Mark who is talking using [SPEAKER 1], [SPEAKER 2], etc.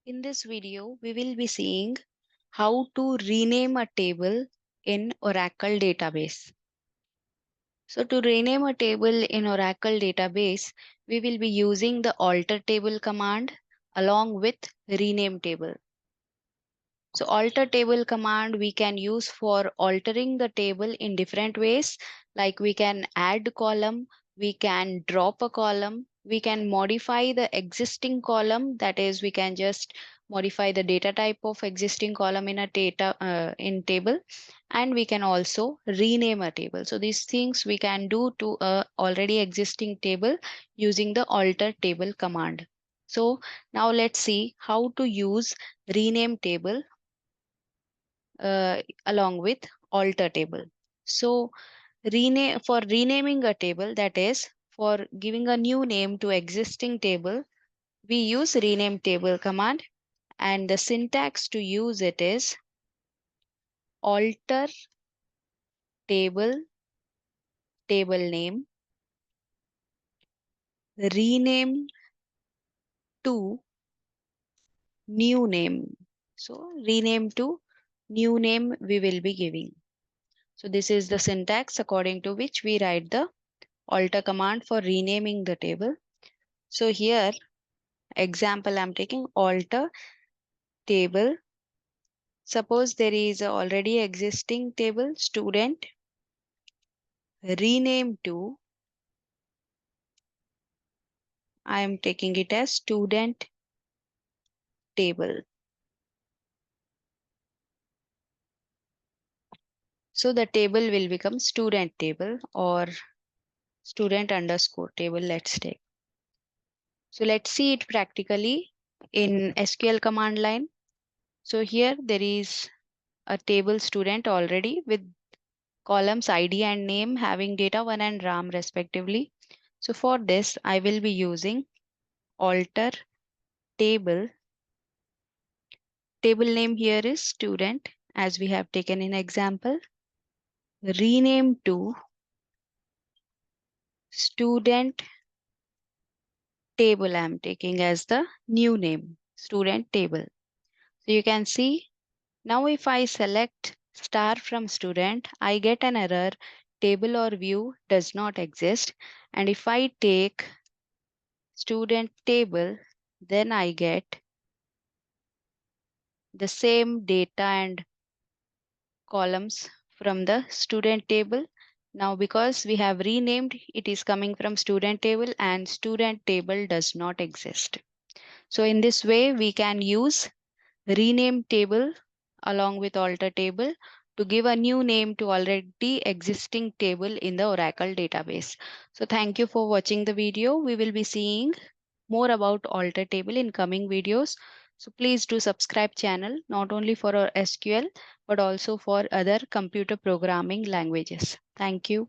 [SPEAKER 1] In this video, we will be seeing how to rename a table in Oracle database. So to rename a table in Oracle database, we will be using the alter table command along with rename table. So alter table command we can use for altering the table in different ways, like we can add column, we can drop a column, we can modify the existing column, that is we can just modify the data type of existing column in a data in table, and we can also rename a table. So these things we can do to a already existing table using the alter table command. So now let's see how to use rename table along with alter table. So renaming a table, that is for giving a new name to existing table, we use rename table command, and the syntax to use it is alter table name rename to new name. So rename to new name we will be giving. So this is the syntax according to which we write the alter command for renaming the table. So here example I'm taking alter table. Suppose there is a already existing table student, rename to, I am taking it as student table. So the table will become student table or student underscore table, let's take. So let's see it practically in SQL command line. So here there is a table student already with columns ID and name having data 1 and RAM respectively. So for this, I will be using alter table. Table name here is student as we have taken in example. Rename to student table. I am taking as the new name, student table. So you can see now if I select star from student, I get an error. Table or view does not exist. And if I take student table, then I get the same data and columns from the student table. Now because we have renamed, it is coming from student table and student table does not exist. So in this way we can use rename table along with alter table to give a new name to already existing table in the Oracle database. So thank you for watching the video. We will be seeing more about alter table in coming videos. So please do subscribe channel not only for our SQL but also for other computer programming languages. Thank you.